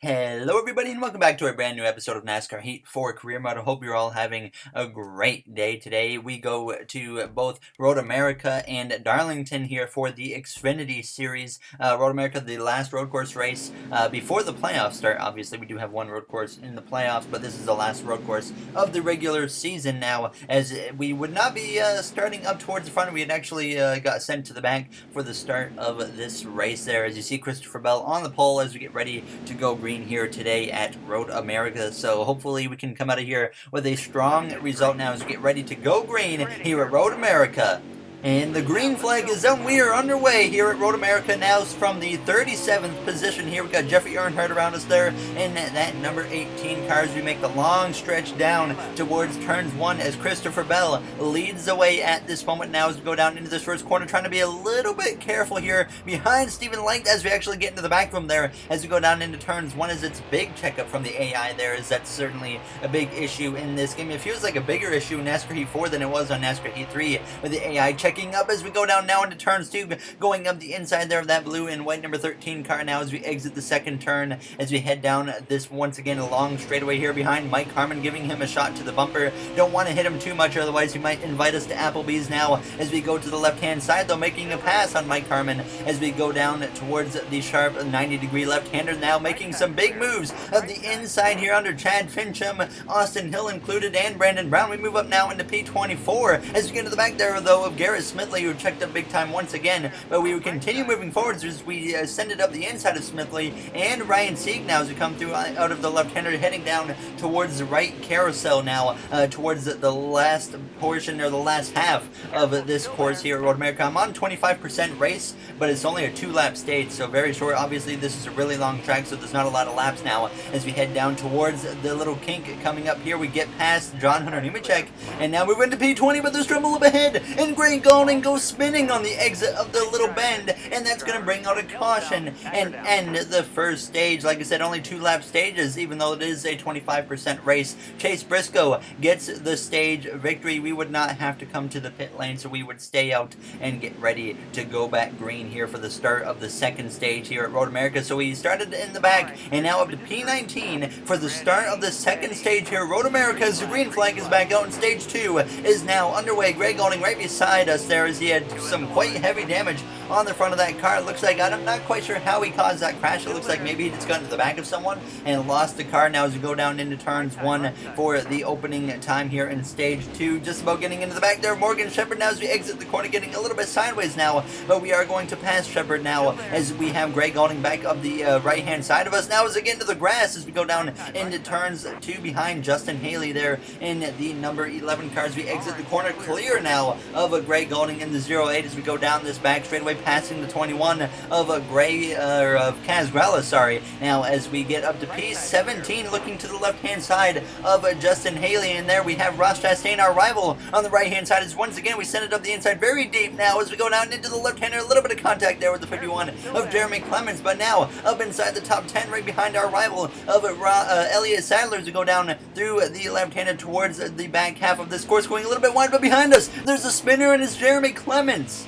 Hello everybody and welcome back to a brand new episode of NASCAR Heat for Career Mode. I hope you're all having a great day today. We go to both Road America and Darlington here for the Xfinity Series. Road America, the last road course race before the playoffs start. Obviously, we do have one road course in the playoffs, but this is the last road course of the regular season now, as we would not be starting up towards the front. We had actually got sent to the back for the start of this race there. As you see Christopher Bell on the pole as we get ready to go green here today at Road America. So hopefully we can come out of here with a strong result now as we get ready to go green here at Road America. And the green flag is up. We are underway here at Road America now from the 37th position here. We've got Jeffrey Earnhardt around us there in that number 18 car as we make the long stretch down towards turns 1 as Christopher Bell leads the way at this moment now as we go down into this first corner, trying to be a little bit careful here behind Stephen Light as we actually get into the back room there as we go down into turns 1, as it's big checkup from the AI there, as that's certainly a big issue in this game. It feels like a bigger issue in NASCAR Heat 4 than it was on NASCAR Heat 3 with the AI checking up as we go down now into turns 2, going up the inside there of that blue and white number 13 car now as we exit the second turn, as we head down this once again a long straightaway here behind Mike Harmon, giving him a shot to the bumper. Don't want to hit him too much, otherwise he might invite us to Applebee's now as we go to the left hand side, though making a pass on Mike Harmon as we go down towards the sharp 90-degree left-hander now, making some big moves of the inside here under Chad Fincham, Austin Hill included, and Brandon Brown. We move up now into P24 as we get to the back there though of Garrett Smithley, who checked up big time once again, but we would continue moving forwards as we send it up the inside of Smithley and Ryan Sieg now as we come through out of the left-hander, heading down towards the right carousel now, towards the last portion or the last half of this course here at Road America. I'm on 25% race, but it's only a 2-lap stage, so very short. Obviously this is a really long track, so there's not a lot of laps now as we head down towards the little kink coming up here. We get past John Hunter Nemechek and now we went to P20, but there's trouble up ahead, and Greg Golding goes spinning on the exit of the little bend, and that's going to bring out a caution and end the first stage. Like I said, only 2-lap stages, even though it is a 25% race. Chase Briscoe gets the stage victory. We would not have to come to the pit lane, so we would stay out and get ready to go back green here for the start of the second stage here at Road America. So we started in the back and now up to P19 for the start of the second stage here at Road America's green flag is back out, and stage 2 is now underway. Greg Golding right beside us there as he had some quite heavy damage on the front of that car. It looks like, I'm not quite sure how he caused that crash. It looks like maybe he just got into the back of someone and lost the car now as we go down into turns 1 for the opening time here in stage 2. Just about getting into the back there, Morgan Shepherd now as we exit the corner, getting a little bit sideways now, but we are going to pass Shepherd now as we have Greg Golding back up the right hand side of us now as we get into the grass as we go down into turns 2 behind Justin Haley there in the number 11 car as we exit the corner, clear now of a Greg Golding in the 08 as we go down this back straightaway, passing the 21 of a Kaz Grella, sorry. Now as we get up to P17, looking to the left-hand side of Justin Haley, and there we have Ross Chastain, our rival, on the right-hand side. As once again we send it up the inside very deep now as we go down into the left-hander. A little bit of contact there with the 51 of Jeremy Clements, but now up inside the top 10 right behind our rival of Elliott Sadler as we go down through the left-hander towards the back half of this course, going a little bit wide, but behind us there's a spinner and it's Jeremy Clements.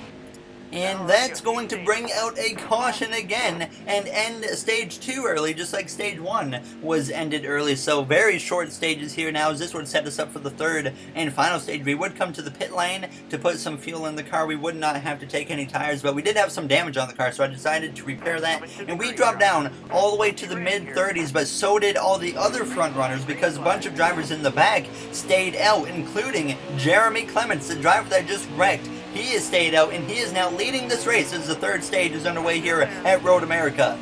And that's going to bring out a caution again and end stage 2 early, just like stage 1 was ended early. So very short stages here now, as this would set us up for the third and final stage. We would come to the pit lane to put some fuel in the car. We would not have to take any tires, but we did have some damage on the car, so I decided to repair that. And we dropped down all the way to the mid-30s, but so did all the other front runners, because a bunch of drivers in the back stayed out, including Jeremy Clements, the driver that just wrecked. He has stayed out, and he is now leading this race as the third stage is underway here at Road America.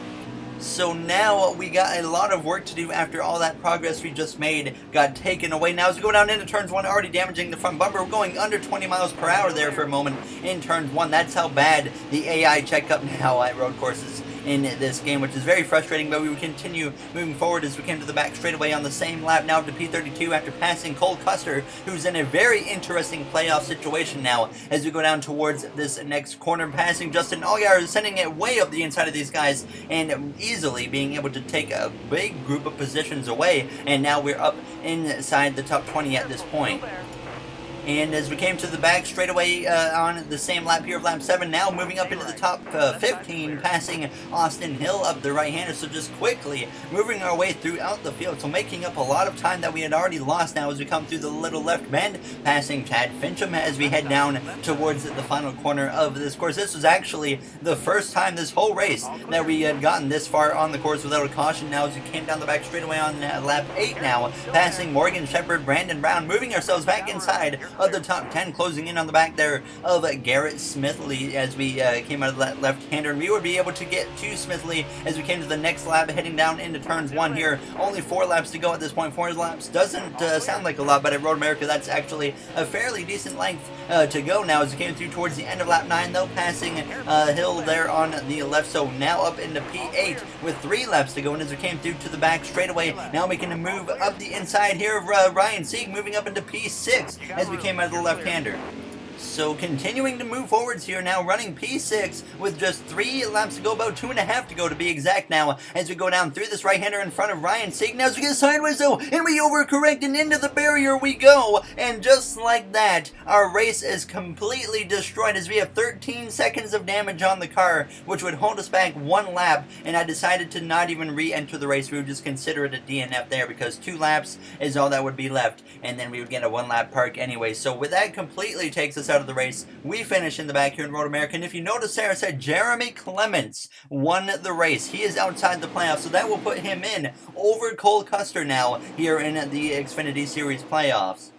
So now we got a lot of work to do after all that progress we just made got taken away. Now as we go down into turns 1, already damaging the front bumper, we're going under 20 miles per hour there for a moment in turns 1. That's how bad the AI checkup now at road courses in this game, which is very frustrating, but we will continue moving forward as we came to the back straightaway on the same lap now to P32 after passing Cole Custer, who's in a very interesting playoff situation now as we go down towards this next corner, passing Justin Allgaier, sending it way up the inside of these guys and easily being able to take a big group of positions away, and now we're up inside the top 20 at this point. And as we came to the back straightaway on the same lap here of lap 7, now moving up into the top 15, passing Austin Hill up the right-hander. So just quickly moving our way throughout the field, so making up a lot of time that we had already lost now as we come through the little left bend, passing Chad Fincham as we head down towards the final corner of this course. This was actually the first time this whole race that we had gotten this far on the course without a caution. Now as we came down the back straightaway on lap 8 now, passing Morgan Shepherd, Brandon Brown, moving ourselves back inside of the top 10, closing in on the back there of Garrett Smithley as we came out of that left-hander. And we would be able to get to Smithley as we came to the next lap, heading down into turns 1 here. Only 4 laps to go at this point. 4 laps doesn't sound like a lot, but at Road America, that's actually a fairly decent length to go now as we came through towards the end of lap 9, though, passing Hill there on the left. So now up into P8 with 3 laps to go. And as we came through to the back straightaway, now making a move up the inside here of Ryan Sieg, moving up into P6 as we came out of the left-hander. So continuing to move forwards here now, running P6 with just 3 laps to go, about 2.5 to go to be exact now, as we go down through this right-hander in front of Ryan Sieg. Now as we get sideways though, and we overcorrect, and into the barrier we go, and just like that, our race is completely destroyed as we have 13 seconds of damage on the car, which would hold us back 1 lap, and I decided to not even re-enter the race. We would just consider it a DNF there, because 2 laps is all that would be left, and then we would get a 1-lap park anyway. So with that completely takes us out of the race. We finish in the back here in Road America, and if you notice there, I said Jeremy Clements won the race. He is outside the playoffs, so that will put him in over Cole Custer now here in the Xfinity Series playoffs.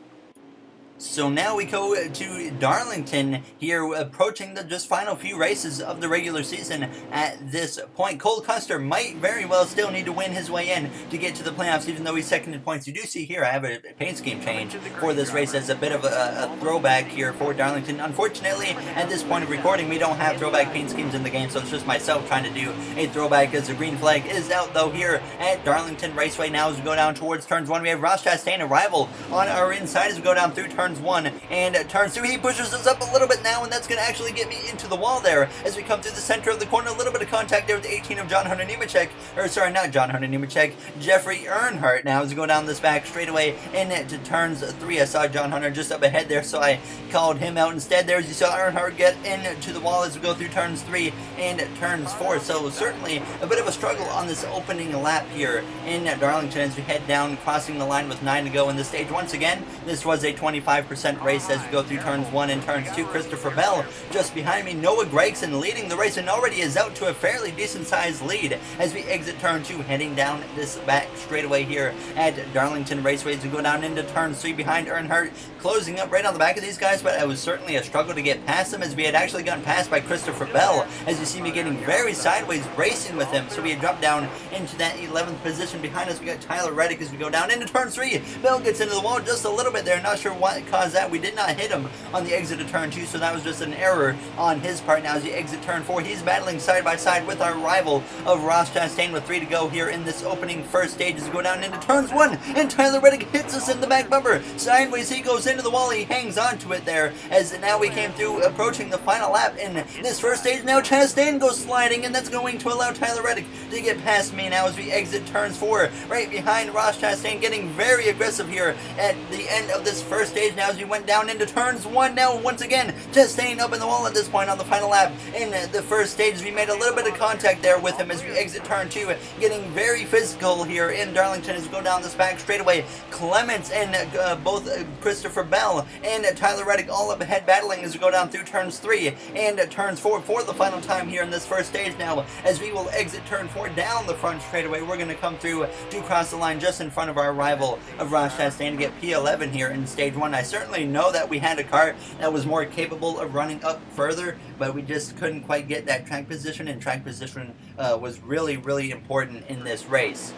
So now we go to Darlington here, approaching the just final few races of the regular season at this point. Cole Custer might very well still need to win his way in to get to the playoffs, even though he's second in points. You do see here I have a paint scheme change for this race as a bit of a throwback here for Darlington. Unfortunately, at this point of recording, we don't have throwback paint schemes in the game, so it's just myself trying to do a throwback as the green flag is out, though, here at Darlington Raceway. Now as we go down towards turns 1, we have Ross Chastain, a rival, on our inside as we go down through turns 1 and turns 2. He pushes us up a little bit now, and that's going to actually get me into the wall there as we come through the center of the corner. A little bit of contact there with the 18 of John Hunter Nemechek, or sorry, not John Hunter Nemechek, Jeffrey Earnhardt. Now as we go down this back straightaway into turns 3, I saw John Hunter just up ahead there, so I called him out instead there as you saw Earnhardt get into the wall as we go through turns 3 and turns 4. So certainly a bit of a struggle on this opening lap here in Darlington as we head down, crossing the line with 9 to go in the stage. Once again, this was a 25% race as we go through turns 1 and turns 2. Christopher Bell just behind me. Noah Gregson leading the race and already is out to a fairly decent sized lead as we exit turn 2, heading down this back straightaway here at Darlington Raceway as we go down into turn 3 behind Earnhardt, closing up right on the back of these guys, but it was certainly a struggle to get past them as we had actually gotten passed by Christopher Bell as you see me getting very sideways racing with him. So we had dropped down into that 11th position. Behind us we got Tyler Reddick as we go down into turn 3. Bell gets into the wall just a little bit there, not sure what caused that. We did not hit him on the exit of turn 2, so that was just an error on his part. Now as we exit turn 4, he's battling side by side with our rival of Ross Chastain with 3 to go here in this opening first stage as we go down into turns 1, and Tyler Reddick hits us in the back bumper. Sideways he goes into the wall, he hangs onto it there as now we came through approaching the final lap in this first stage. Now Chastain goes sliding, and that's going to allow Tyler Reddick to get past me now as we exit turns 4, right behind Ross Chastain, getting very aggressive here at the end of this first stage. Now as we went down into turns 1, now once again Chastain up in the wall at this point on the final lap in the first stage. We made a little bit of contact there with him as we exit turn 2, getting very physical here in Darlington as we go down this back straightaway. Clements and both Christopher Bell and Tyler Reddick all up ahead battling as we go down through turns 3 and turns 4 for the final time here in this first stage. Now as we will exit turn 4 down the front straightaway, we're going to come through to cross the line just in front of our rival of Ross Chastain to get P11 here in stage 1. I certainly know that we had a car that was more capable of running up further, but we just couldn't quite get that track position, and track position was really important in this race.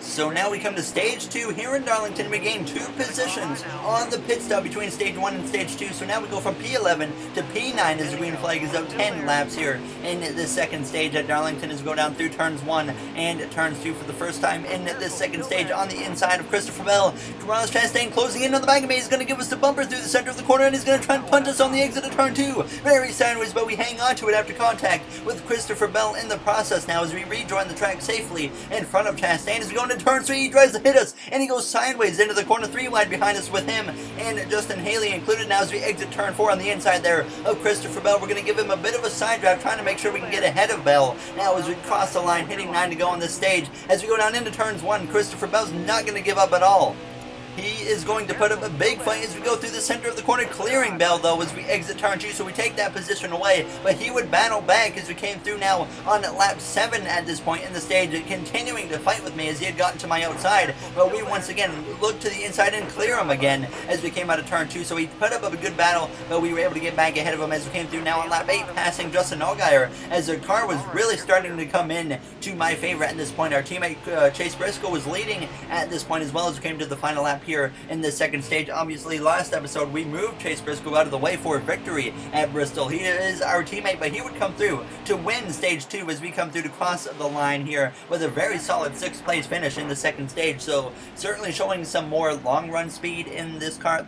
So now we come to stage 2 here in Darlington. We gain 2 positions on the pit stop between stage 1 and stage 2. So now we go from P11 to P9 as the green flag is out 10 laps here in the second stage at Darlington as we go down through turns 1 and turns 2 for the first time in this second stage on the inside of Christopher Bell. Ross Chastain closing in on the back of me. He's going to give us the bumper through the center of the corner, and he's going to try and punch us on the exit of turn 2. Very sideways, but we hang on to it after contact with Christopher Bell in the process now as we rejoin the track safely in front of Chastain as we go into into turn 3, he tries to hit us, and he goes sideways into the corner 3 wide behind us with him, and Justin Haley included now as we exit turn 4 on the inside there of Christopher Bell. We're going to give him a bit of a side drive, trying to make sure we can get ahead of Bell. Now as we cross the line, hitting 9 to go on this stage, as we go down into turns 1, Christopher Bell's not going to give up at all. He is going to put up a big fight as we go through the center of the corner, clearing Bell though as we exit turn 2, so we take that position away, but he would battle back as we came through now on lap 7 at this point in the stage, continuing to fight with me as he had gotten to my outside, but we once again looked to the inside and clear him again as we came out of turn 2, so he put up a good battle, but we were able to get back ahead of him as we came through now on lap 8, passing Justin Allgaier as the car was really starting to come in to my favor at this point. Our teammate Chase Briscoe was leading at this point as well as we came to the final lap here in the second stage. Obviously, last episode we moved Chase Briscoe out of the way for victory at Bristol. He is our teammate, but he would come through to win stage 2 as we come through to cross the line here with a very solid 6th place finish in the second stage. So certainly showing some more long run speed in this car at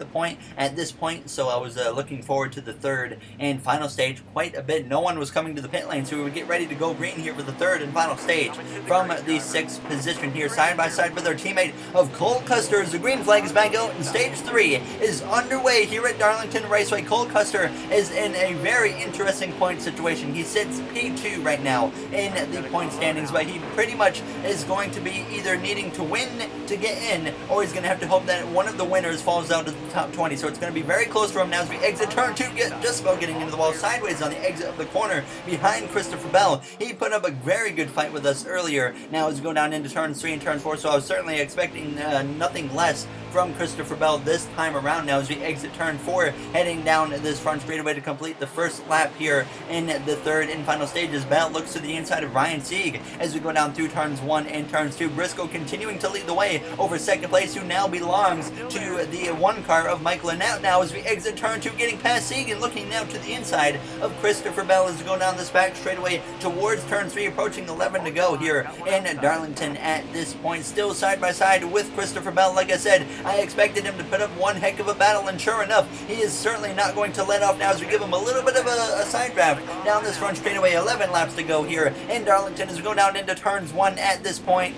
this point. So I was looking forward to the third and final stage quite a bit. No one was coming to the pit lane, so we would get ready to go green here for the third and final stage from the 6th position here, side by side with our teammate of Cole Custer as the green flag is back out, and stage 3 is underway here at Darlington Raceway. Cole Custer is in a very interesting point situation. He sits P2 right now in the point standings, but he pretty much is going to be either needing to win to get in, or he's going to have to hope that one of the winners falls out to the top 20. So it's going to be very close for him now as we exit turn 2, just about getting into the wall sideways on the exit of the corner behind Christopher Bell. He put up a very good fight with us earlier. Now as we go down into turns 3 and turns 4, so I was certainly expecting nothing less from Christopher Bell this time around. Now as we exit turn 4, heading down this front straightaway to complete the first lap here in the third and final stages. Bell looks to the inside of Ryan Sieg as we go down through turns 1 and turns 2. Briscoe continuing to lead the way over second place, who now belongs to the 1 car of Mike Lynette. Now as we exit turn 2, getting past Sieg and looking now to the inside of Christopher Bell as we go down this back straightaway towards turn 3, approaching 11 to go here in Darlington at this point. Still side by side with Christopher Bell. Like I said, I expected him to put up one heck of a battle, and sure enough, he is certainly not going to let off now as we give him a little bit of a side draft down this front straightaway. 11 laps to go here in Darlington as we go down into turns 1 at this point.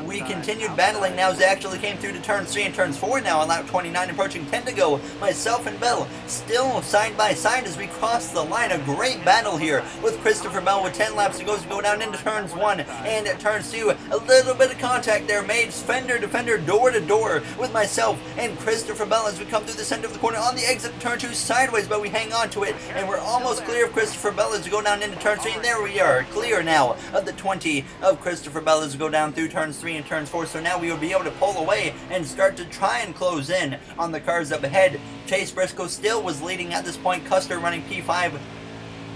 We continued battling now as they actually came through to turns 3 and turns 4 now on lap 29, approaching 10 to go. Myself and Bell still side by side as we cross the line. A great battle here with Christopher Bell with 10 laps to go as we go down into turns 1 and turns 2. A little bit of contact there made fender to fender, door to door with myself and Christopher Bell as we come through the center of the corner on the exit of turn 2 sideways, but we hang on to it and we're almost clear of Christopher Bell as we go down into turn 3, and there we are, clear now of the 20 of Christopher Bell as we go down through turns 3 and turns 4. So now we will be able to pull away and start to try and close in on the cars up ahead. Chase Briscoe still was leading at this point, Custer running P5,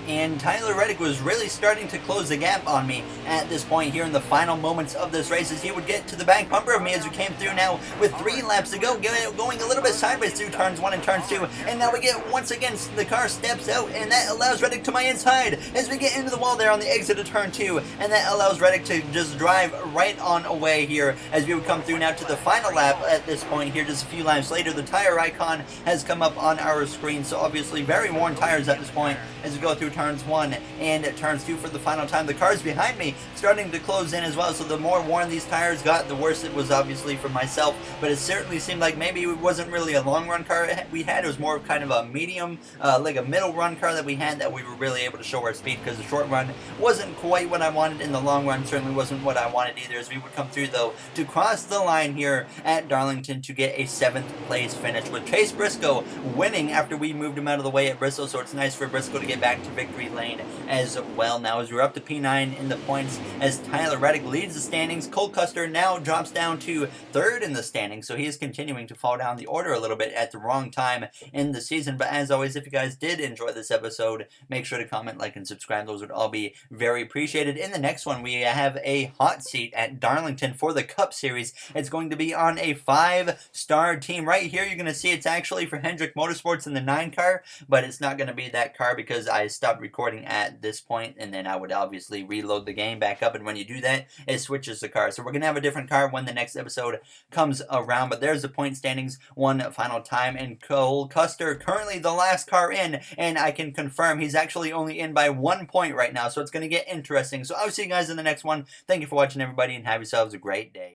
and Tyler Reddick was really starting to close the gap on me at this point here in the final moments of this race as he would get to the back bumper of me as we came through now with 3 laps to go, going a little bit sideways through turns 1 and turns 2, and now we get once again the car steps out, and that allows Reddick to my inside as we get into the wall there on the exit of turn 2, and that allows Reddick to just drive right on away here as we would come through now to the final lap at this point here. Just a few laps later, the tire icon has come up on our screen, so obviously very worn tires at this point as we go through turns 1 and turns 2 for the final time. The cars behind me starting to close in as well, so the more worn these tires got, the worse it was obviously for myself, but it certainly seemed like maybe it wasn't really a long run car we had. It was more of kind of a medium, like a middle run car that we had, that we were really able to show our speed, because the short run wasn't quite what I wanted, and the long run certainly wasn't what I wanted either, as we would come through though to cross the line here at Darlington to get a 7th place finish, with Chase Briscoe winning after we moved him out of the way at Bristol. So it's nice for Briscoe to get back to victory lane as well now as we're up to P9 in the points as Tyler Reddick leads the standings. Cole Custer now drops down to 3rd in the standings, so he is continuing to fall down the order a little bit at the wrong time in the season. But as always, if you guys did enjoy this episode, make sure to comment, like, and subscribe. Those would all be very appreciated. In the next one, we have a hot seat at Darlington for the Cup Series. It's going to be on a 5-star team. Right here, you're going to see it's actually for Hendrick Motorsports in the 9 car, but it's not going to be that car because I stopped recording at this point, and then I would obviously reload the game back up, and when you do that, it switches the car. So we're going to have a different car when the next episode comes around, but there's the point standings one final time, and Cole Custer currently the last car in, and I can confirm he's actually only in by 1 point right now, so it's going to get interesting. So I'll see you guys in the next one. Thank you for watching, everybody, and have yourselves a great day.